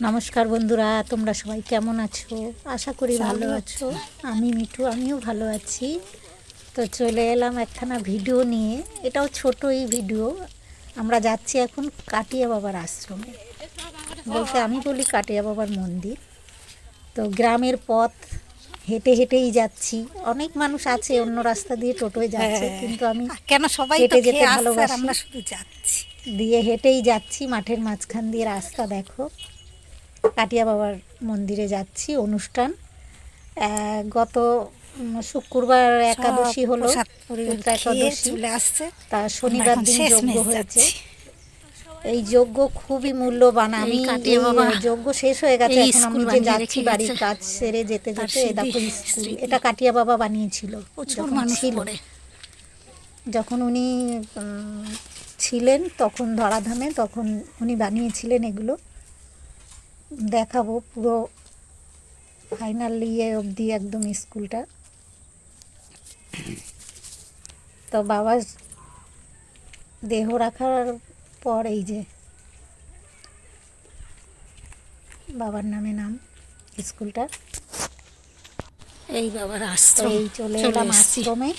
নমস্কার বন্ধুরা, তোমরা সবাই কেমন আছো? আশা করি ভালো আছো। আমি মিঠু, আমিও ভালো আছি। তো চলে এলাম একখানা ভিডিও নিয়ে। এটাও ছোটই ভিডিও। আমরা যাচ্ছি এখন কাটিয়া বাবার আশ্রমে, বলতে আমি বলি কাটিয়া বাবার মন্দির। তো গ্রামের পথ হেঁটে হেঁটেই যাচ্ছি। অনেক মানুষ আছে অন্য রাস্তা দিয়ে টোটোয় যাচ্ছে, কিন্তু আমি কেন সবাই হেঁটে যেতে ভালোবাসি। আমরা শুধু যাচ্ছি দিয়ে হেঁটেই যাচ্ছি। মাঠের মাঝখান দিয়ে রাস্তা দেখো। কাটিয়া বাবার মন্দিরে যাচ্ছি। অনুষ্ঠান গত শুক্রবার একাদশী হলো, পুত্র একাদশী। চলে আসছে। তা শনিবার দিন যজ্ঞ হয়েছে। এই যজ্ঞ খুবই মূল্যবান। আমি এই যজ্ঞ শেষ হয়ে গেছে, এখন আমি যে যাচ্ছি বাড়ির কাজ সেরে যেতে যেতে দেখো স্কুল। এটা কাটিয়া বাবা বানিয়েছিল যখন ছিল, যখন উনি ছিলেন তখন ধরাধামে, তখন উনি বানিয়েছিলেন এগুলো। দেখাবো পুরো ফাইনাল ইয়ে অবধি একদম স্কুলটা। তো বাবার দেহ রাখার পর এই যে বাবার নামে নাম স্কুলটা। এই বাবার আশ্রম। এই চলে এলাম আশ্রমে।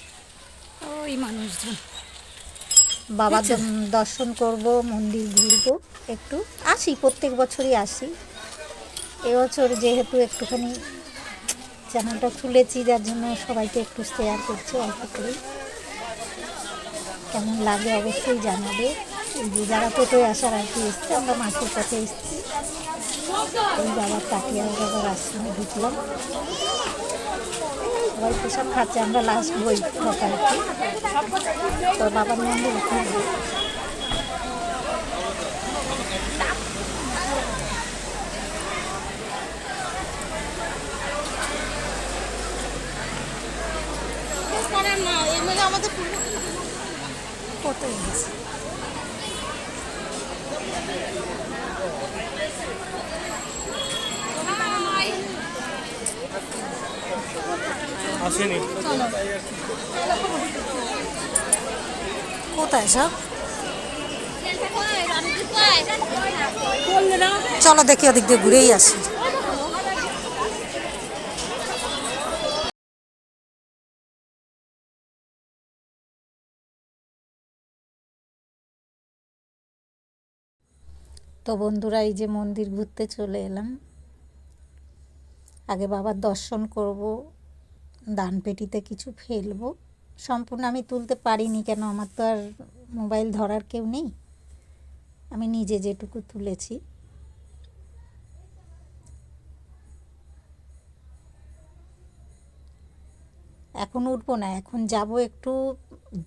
ওই মানুষজন বাবার দর্শন করব, মন্দির ঘুরবো একটু। আসি, প্রত্যেক বছরই আসি। এবছর যেহেতু একটুখানি চ্যানেলটা খুলেছি, যার জন্য সবাইকে একটু শেয়ার করছি অল্প করে। কেমন লাগে অবশ্যই জানাবে। এই যে যারা টোটোয় আসার আর কি এসছে, আমরা মাঠের পথে এসেছি। এই বাবার কাটিয়া বাবার আশ্রমে ঢুকলাম। সবাই প্রসাদ খাচ্ছে, আমরা লাস্ট বই ঢোকা আর কি। তো বাবার মন্দির ঘুরবো। কোথায় গেছে? কোথায় সব? চলো দেখি, ওদিক দিয়ে ঘুরেই আসি। তো বন্ধুরা, এই যে মন্দির ঘুরতে চলে এলাম। আগে বাবার দর্শন করব, দানপেটিতে কিছু ফেলবো। সম্পূর্ণ আমি তুলতে পারিনি, কেন আমার তো আর মোবাইল ধরার কেউ নেই। আমি নিজে যেটুকু তুলেছি। এখন উঠবো না, এখন যাব একটু।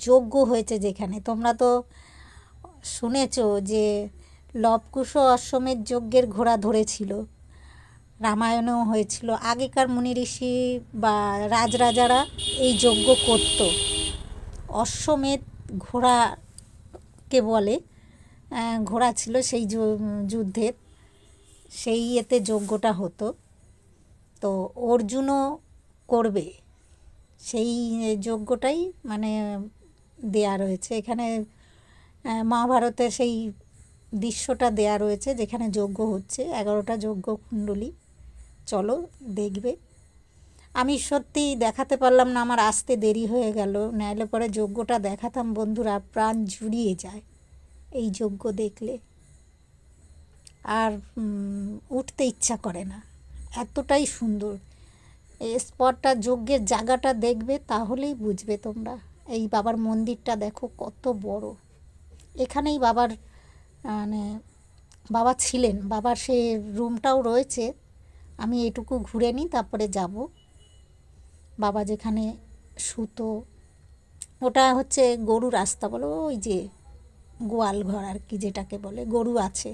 যজ্ঞ হয়েছে যেখানে, তোমরা তো শুনেছো যে লবকুশ অশ্বমেধ যজ্ঞের ঘোড়া ধরেছিল, রামায়ণেও হয়েছিল। আগেকার মুনি ঋষি বা রাজরাজারা এই যজ্ঞ করত। অশ্বমেধ ঘোড়াকে বলে, ঘোড়া ছিল সেই যুদ্ধের, সেই এতে যজ্ঞটা হতো। তো অর্জুনও করবে সেই যজ্ঞটাই, মানে দেয়া রয়েছে এখানে। মহাভারতের সেই দৃশ্যটা দেয়া রয়েছে যেখানে যজ্ঞ হচ্ছে, 11টা যজ্ঞ কুণ্ডলী। চলো দেখবে। আমি সত্যি দেখাতে পারলাম না, আমার আসতে দেরি হয়ে গেল, নাহলে পরে যজ্ঞটা দেখাতাম বন্ধুরা। প্রাণ জুড়িয়ে যায় এই যজ্ঞ দেখলে, আর উঠতে ইচ্ছা করে না, এতটাই সুন্দর এই স্পটটা। যজ্ঞের জায়গাটা দেখবে তাহলেই বুঝবে তোমরা। এই বাবার মন্দিরটা দেখো কত বড়। এখানেই বাবার মানে বাবা ছিলেন, বাবার সে রুমটাও রয়েছে। আমি এটুকু ঘুরে নিই, তারপরে যাব। বাবা যেখানে শুতো, ওটা হচ্ছে গরু রাস্তা বলো, ওই যে গোয়াল ঘর আর কি যেটাকে বলে, গরু আছে।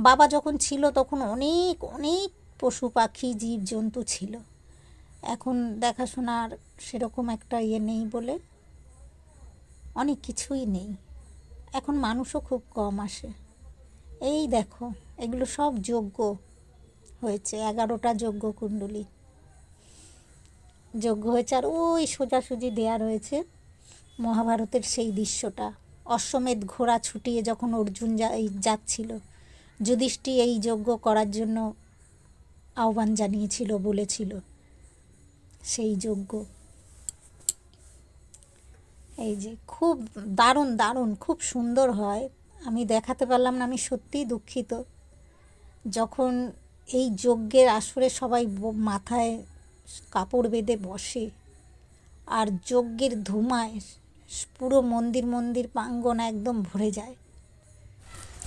বাবা যখন ছিল তখন অনেক অনেক পশু পাখি জীবজন্তু ছিল। এখন দেখাশোনার সেরকম একটা ইয়ে নেই বলে অনেক কিছুই নেই। এখন মানুষও খুব কম আসে। এই দেখো, এগুলো সব যজ্ঞ হয়েছে, 11টা যজ্ঞ কুণ্ডলী যজ্ঞ হয়েছে। আর ওই সোজাসুজি দেয়া রয়েছে মহাভারতের সেই দৃশ্যটা, অশ্বমেধ ঘোড়া ছুটিয়ে যখন অর্জুন যাচ্ছিল, যুধিষ্ঠি এই যজ্ঞ করার জন্য আহ্বান জানিয়েছিল, বলেছিল। সেই যজ্ঞ এই যে খুব দারুণ দারুণ, খুব সুন্দর হয়। আমি দেখাতে পারলাম না, আমি সত্যিই দুঃখিত। যখন এই যজ্ঞের আসরে সবাই মাথায় কাপড় বেঁধে বসে আর যজ্ঞের ধুমায় পুরো মন্দির মন্দির প্রাঙ্গণ একদম ভরে যায়।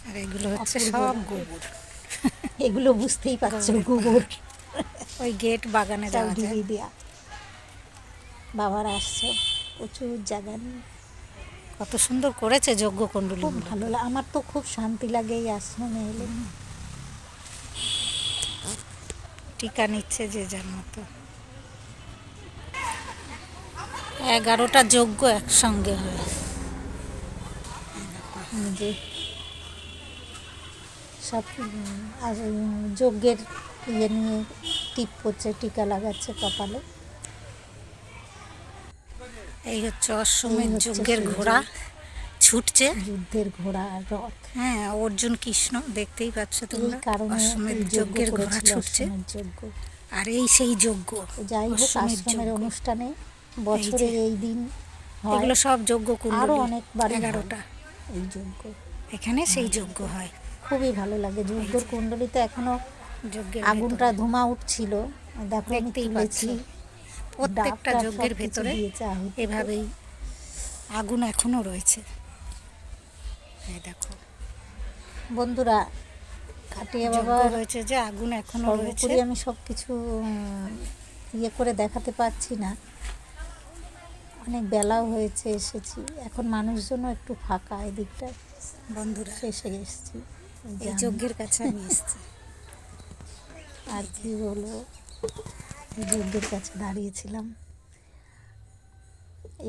আর এগুলো হচ্ছে অপূর্ব সব লাগে। গোবর। এগুলো বুঝতেই পারছো, গোবরের গোবর ওই গেট বাগানে যাওয়া যায়। চাউডিবি দেয়া। বাবার আসছো প্রচুর জায়গা নিয়ে, কত সুন্দর করেছে যজ্ঞ খুব কুণ্ডলীগুলো। ভালো লাগে। আমার তো খুব শান্তি লাগে এই আশ্রমে এলে। টিকা নিচ্ছে যে যার মতো। 11টা যজ্ঞ একসঙ্গে হয়। যে সব আর যজ্ঞের ইয়ে নিয়ে টিপ করছে, টিকা লাগাচ্ছে কপালে। এই হচ্ছে এই অশ্বমেধ হচ্ছে যজ্ঞের সেই ঘোড়া ছুটছে। যুদ্ধের ঘোড়া আর রথ। হ্যাঁ, অর্জুন কৃষ্ণ দেখতেই পাচ্ছ এই তোমরা। কারণে অশ্বমেধ এই যজ্ঞ যজ্ঞের ঘোড়া করেছিল, ছুটছে। অশ্বমেধ যজ্ঞ। আর এই সেই যজ্ঞ, তো যাই হোক, অশ্বমেধ আশ্রমের যজ্ঞ। অনুষ্ঠানে এই বছরে যে এই দিন হয়। এগুলো সব যজ্ঞ আরও কুণ্ডলী, অনেকবারই হয় 11টা। এই যজ্ঞ। এখানে সেই যজ্ঞ হয় খুবই ভালো লাগে। যজ্ঞর কুণ্ডলিতে এখনো যজ্ঞের আগুনটা ভেতরে। ধোঁয়া উঠছিল, দেখো আমি দেখতেই তুলেছি। প্রত্যেকটা ডাবটা যজ্ঞের সব কিছু ভেতরে দিয়েছে আহুতিতে। এভাবেই আগুন এখনো রয়েছে। এই দেখো, বন্ধুরা, কাটিয়া যজ্ঞ বাবার হয়েছে যে আগুন এখনো রয়েছে। সর্বোপরি আমি সব কিছু ইয়ে করে দেখাতে পারছি না। অনেক বেলাও হয়েছে, এসেছি এখন, মানুষজনও একটু ফাঁকা এদিকটা। বন্ধুরা, শেষে এসেছি এই যজ্ঞের কাছে আমি এসেছি। আর কি বলবো, এই যজ্ঞের কাছে দাঁড়িয়েছিলাম।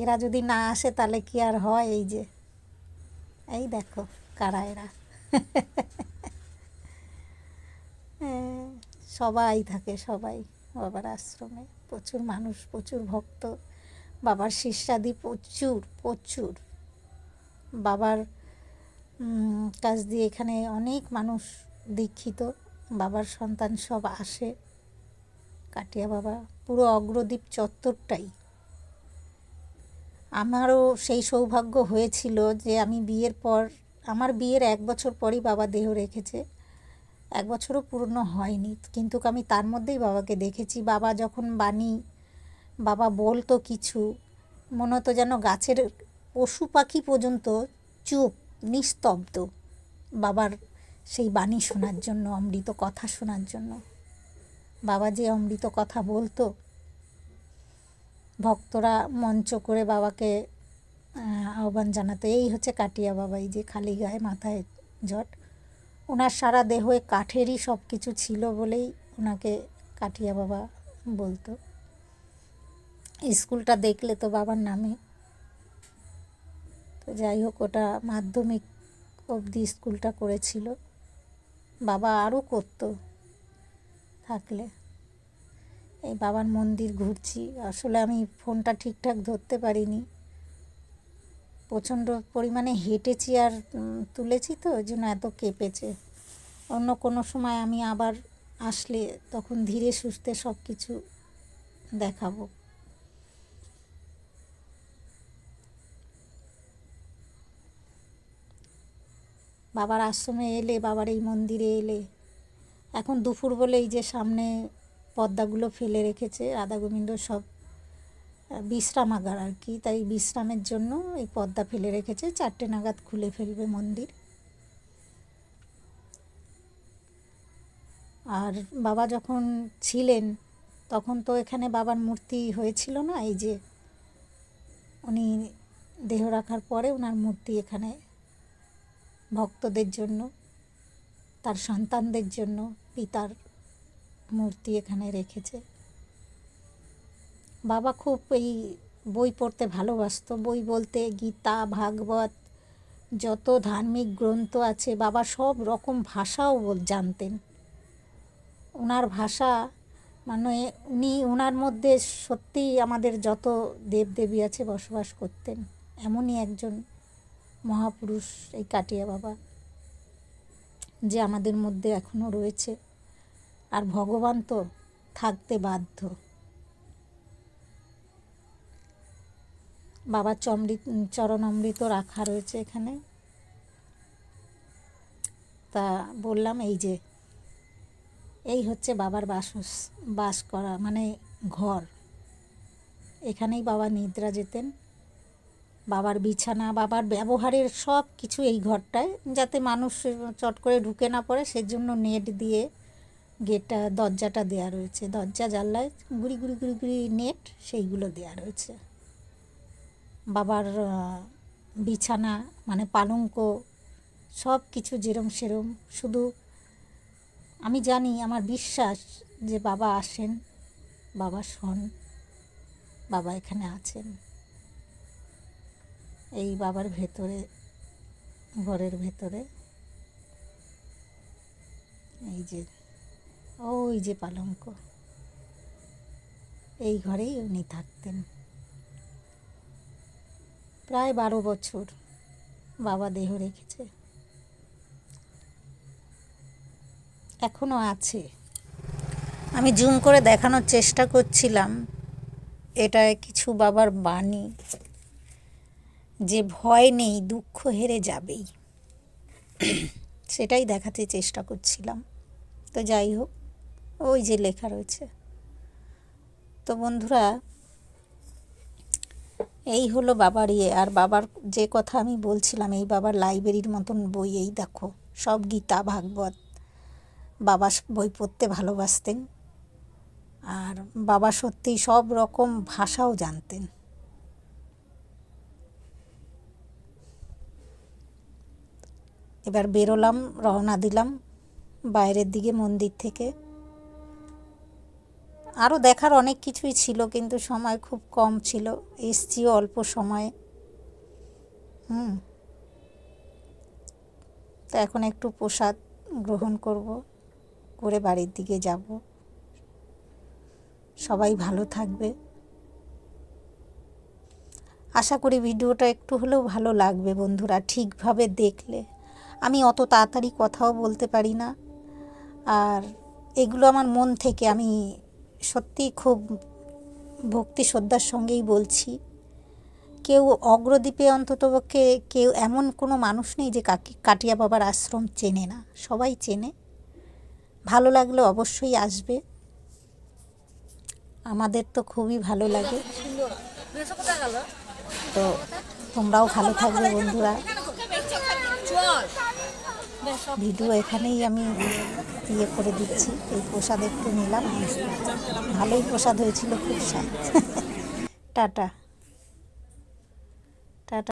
এরা যদি না আসে তাহলে কি আর হয়? এই যে এই দেখো কারা এরা। হ্যাঁ, সবাই থাকে, সবাই বাবার আশ্রমে। প্রচুর মানুষ, প্রচুর ভক্ত, বাবার শিষ্যাদি প্রচুর প্রচুর। বাবার কাছ দিয়ে এখানে অনেক মানুষ দীক্ষিত, বাবার সন্তান সব আসে। কাটিয়া বাবা পুরো অগ্রদ্বীপ চত্বরটাই। আমারও সেই সৌভাগ্য হয়েছিল যে আমি বিয়ের পর, আমার বিয়ের 1 বছর পরই বাবা দেহ রেখেছে। 1 বছরও পূর্ণ হয়নি, কিন্তু আমি তার মধ্যেই বাবাকে দেখেছি। বাবা যখন বাণী, বাবা বলতো কিছু, মনে হতো যেন গাছের পশু পাখি পর্যন্ত চুপ, নিস্তব্ধ, বাবার সেই বাণী শোনার জন্য, অমৃত কথা শোনার জন্য। বাবা যে অমৃত কথা বলতো, ভক্তরা মঞ্চ করে বাবাকে আহ্বান জানাতো। এই হচ্ছে কাটিয়া বাবা, এই যে খালি গায়ে, মাথায় জট। ওনার সারা দেহে কাঠেরই সব কিছু ছিল বলেই ওনাকে কাটিয়া বাবা বলতো। স্কুলটা দেখলে তো বাবার নামে। তো যাই হোক, ওটা মাধ্যমিক অবধি স্কুলটা করেছিল। বাবা আরও করতো থাকলে। এই বাবার মন্দির ঘুরছি। আসলে আমি ফোনটা ঠিকঠাক ধরতে পারিনি, প্রচণ্ড পরিমাণে হেঁটেছি আর তুলেছি, তো ওই জন্য এত কেঁপেছে। অন্য কোনো সময় আমি আবার আসলে তখন ধীরে সুস্থে সব কিছু দেখাবো। বাবার আশ্রমে এলে, বাবার এই মন্দিরে এলে, এখন দুপুর বলে এই যে সামনে পর্দাগুলো ফেলে রেখেছে রাধা গোবিন্দ, সব বিশ্রামাগার আর কি, তাই বিশ্রামের জন্য এই পর্দা ফেলে রেখেছে। 4টে নাগাদ খুলে ফেলবে মন্দির। আর বাবা যখন ছিলেন তখন তো এখানে বাবার মূর্তি হয়েছিল না। এই যে উনি দেহ রাখার পরে ওনার মূর্তি এখানে ভক্তদের জন্য, তার সন্তানদের জন্য পিতার মূর্তি এখানে রেখেছে। বাবা খুব এই বই পড়তে ভালোবাসতো। বই বলতে গীতা, ভাগবত, যত ধার্মিক গ্রন্থ আছে, বাবা সব রকম ভাষাও জানতেন। ওনার ভাষা মানে উনি, ওনার মধ্যে সত্যিই আমাদের যত দেবদেবী আছে বসবাস করতেন। এমনই একজন মহাপুরুষ এই কাটিয়া বাবা। যে আমাদের মধ্যে এখনও রয়েছে। আর ভগবান তো থাকতে বাধ্য। বাবার চরণামৃত রাখা রয়েছে এখানে। তা বললাম এই হচ্ছে বাবার বাস করা মানে ঘর। এখানেই বাবা নিদ্রা যেতেন। বাবার বিছানা, বাবার ব্যবহারের সব কিছু এই ঘরটায়, যাতে মানুষ চট করে ঢুকে না পড়ে সেজন্য নেট দিয়ে দরজাটা দেয়া রয়েছে। দরজা জানলায় গুড়ি গুড়ি গুড়ি গুড়ি নেট, সেইগুলো দেয়া রয়েছে। বাবার বিছানা মানে পালঙ্ক সব কিছু যেরম সেরম। শুধু আমি জানি, আমার বিশ্বাস যে বাবা আসেন, বাবা শোন, বাবা এখানে আছেন। এই বাবার ভেতরে, ঘরের ভেতরে ওই যে পালঙ্ক, এই ঘরেই উনি থাকতেন। প্রায় 12 বছর বাবা দেহ রেখেছে, এখনো আছে। আমি জুম করে দেখানোর চেষ্টা করছিলাম। এটা কিছু বাবার বাণী, যে ভয় নেই, দুঃখ হেরে যাবেই, সেটাই দেখাতে চেষ্টা করছিলাম। তো যাই হোক, ওই যে লেখা রয়েছে। তো বন্ধুরা, এই হলো বাবার আর বাবার যে কথা আমি বলছিলাম, এই বাবার লাইব্রেরির মতন বই, এই দেখো সব গীতা ভাগবত। বাবা বই পড়তে ভালোবাসতেন। আর বাবা সত্যিই সব রকম ভাষাও জানতেন। এবার বেরোলাম, রওনা দিলাম বাইরের দিকে মন্দির থেকে। আরও দেখার অনেক কিছুই ছিল, কিন্তু সময় খুব কম ছিল, এসছিও অল্প সময়ে। তো এখন একটু প্রসাদ গ্রহণ করে বাড়ির দিকে যাব। সবাই ভালো থাকবে। আশা করি ভিডিওটা একটু হলেও ভালো লাগবে বন্ধুরা, ঠিকভাবে দেখলে। আমি অত তাড়াতাড়ি কথাও বলতে পারি না, আর এগুলো আমার মন থেকে, আমি সত্যি খুব ভক্তি শ্রদ্ধার সঙ্গেই বলছি। কেউ অগ্রদ্বীপে অন্ততপক্ষে কেউ এমন কোনো মানুষ নেই যে কাটিয়া বাবার আশ্রম চেনে না, সবাই চেনে। ভালো লাগলে অবশ্যই আসবে, আমাদের তো খুবই ভালো লাগে। তো তোমরাও ভালো থাকবে বন্ধুরা। ভিডিও এখানেই আমি করে দিচ্ছি। এই প্রসাদ একটু নিলাম, ভালোই প্রসাদ হয়েছিল, খুব স্বাদ। টাটা।